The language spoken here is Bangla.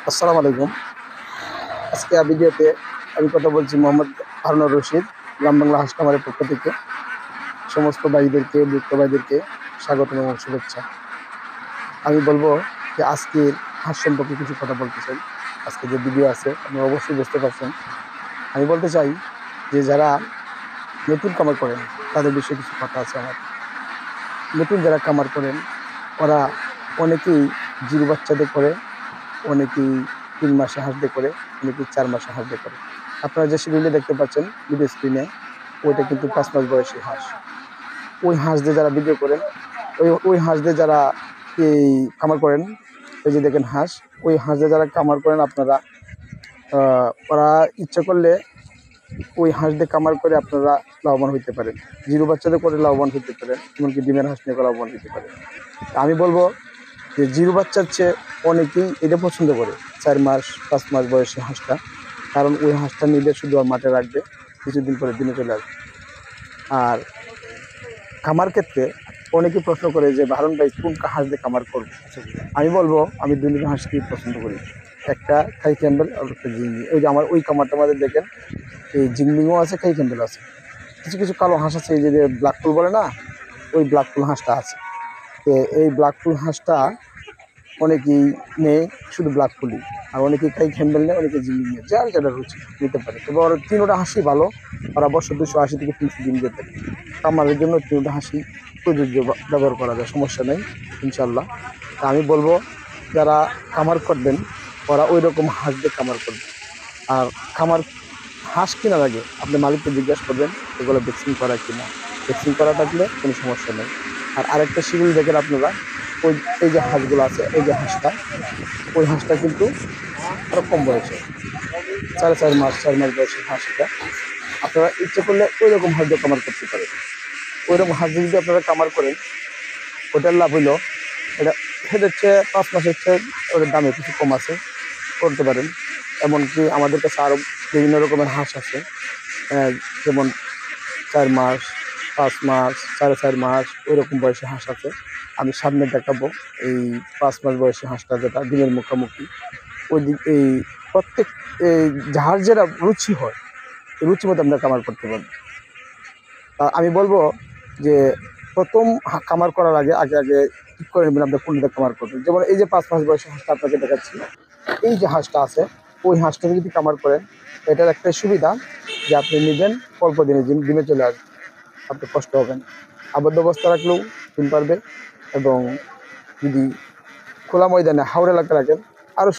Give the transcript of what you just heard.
আসসালামু আলাইকুম। আজকে ভিডিওতে আমি কথা বলছি মোহাম্মদ হারুনুর রশিদ, গ্রাম বাংলা হাঁস খামারের পক্ষ থেকে সমস্ত ভাইদেরকে, যুক্ত ভাইদেরকে স্বাগতম এবং শুভেচ্ছা। আমি বলবো যে আজকের হাঁস সম্পর্কে কিছু কথা বলতে চাই। আজকে যে ভিডিও আছে আপনারা অবশ্যই বুঝতে পারছেন। আমি বলতে চাই যে যারা নতুন খামার করেন তাদের বিষয়ে কিছু কথা আছে আমার। নতুন যারা খামার করেন ওরা অনেকেই জিরো বাচ্চাদের করে, অনেকেই ৩ মাসে হাঁস দিয়ে করে, অনেকেই ৪ মাসে হাঁস দিয়ে করে। আপনারা যে শিডিউলটা দেখতে পাচ্ছেন ভিডিও স্ক্রিনে, ওইটা কিন্তু ৫ মাস বয়সী হাঁস। ওই হাঁস দিয়ে যারা ভিডিও করেন, ওই হাঁস দিয়ে যারা এই খামার করেন, এই যে দেখেন হাঁস, ওই হাঁস দিয়ে যারা খামার করেন আপনারা, ওরা ইচ্ছা করলে ওই হাঁস দিয়ে খামার করে আপনারা লাভবান হইতে পারেন। জিরো বাচ্চাদের করে লাভবান হইতে পারেন, এমনকি ডিমের হাঁস নিয়ে লাভবান হইতে পারেন। আমি বলবো যে জিরো বাচ্চার চেয়ে অনেকেই এটা পছন্দ করে ৪ মাস ৫ মাস বয়সী হাঁসটা। কারণ ওই হাঁসটা নিলে শুধু আর মাঠে রাখবে, কিছুদিন পরে দিনে চলে আসবে। আর খামার ক্ষেত্রে অনেকেই প্রশ্ন করে যে হারুন ভাই কোন হাঁস দিয়ে খামার করবো। আমি বলবো আমি দুটো হাঁসকেই পছন্দ করি, একটা খাই ক্যাম্বেল আর একটা জিংলি। ওই যে আমার ওই খামারটা আমাদের দেখেন, এই জিংলিংও আছে, খাই ক্যাম্বেল আছে। কিছু কিছু কালো হাঁস আছে, এই যে ব্ল্যাক ফুল বলে না, ওই ব্ল্যাক ফুল হাঁসটা আছে। তো এই ব্ল্যাক ফুল হাঁসটা অনেকেই নেই শুধু ব্ল্যাক ফুলই, আর অনেকেই খাই ক্যাম্বেল নেয়, অনেকে জিংলি নেয়, যার যেটা রুচি নিতে পারে। তবে ওরা তিনোটা হাঁসি ভালো, ওরা বছর 280 থেকে 300 দিন যেতে পারে। খামারের জন্য তিনোটা হাঁসি প্রযোজ্য, ব্যবহার করা যায়, সমস্যা নেই ইনশাল্লাহ। তা আমি বলবো যারা খামার করবেন ওরা ওই রকম হাঁস দিয়ে খামার করবেন। আর খামার হাঁস কেনার আগে আপনি মালিককে জিজ্ঞাসা করবেন এগুলো ভ্যাকসিন করা কিনা। ভ্যাকসিন করা থাকলে কোনো সমস্যা নেই। আর আরেকটা শিডিউল দেখেন আপনারা, ওই এই যে হাঁসগুলো আছে, এই যে হাঁসটা, ওই হাঁসটা কিন্তু আরো কম বয়সে, 4.5 মাস 4 মাস বয়সের হাঁস। এটা আপনারা ইচ্ছে করলে ওই রকম হাঁস দিয়ে কামার করতে পারেন। ওই রকম হাঁস যদি আপনারা কামার করেন, ওটার লাভ হইলো এটা সেটার চেয়ে 5 মাসের চেয়ে ওটার দামে কিছু কম আছে, করতে পারেন। এমনকি আমাদের কাছে আরও বিভিন্ন রকমের হাঁস আছে, যেমন 4 মাস 5 মাস 4.5 মাস ওইরকম বয়সী হাঁস আছে। আমি সামনে দেখাবো এই 5 মাস বয়সী হাঁসটা, যেটা ডিমের মুখোমুখি। ওই এই প্রত্যেক এই যার যেটা রুচি হয়, এই রুচি মতো আমরা কামার করতে পারবো। তা আমি বলবো যে প্রথম কামার করার আগে আগে আগে ঠিক করে নেবেন আপনার কোনটা কামার করবেন। যেমন এই যে 5 মাস বয়সী হাঁসটা আপনাকে দেখাচ্ছি, এই যে হাঁসটা আছে, ওই হাঁসটাকে যদি কামার করেন, এটার একটা সুবিধা যে আপনি নেবেন অল্প দিনে ডিমে চলে আসবে, আপনি কষ্ট হবে না। আবদ্ধ অবস্থা রাখলেও ডিম পারবে, এবং যদি খোলা ময়দানে হাওড় এলাকা রাখেন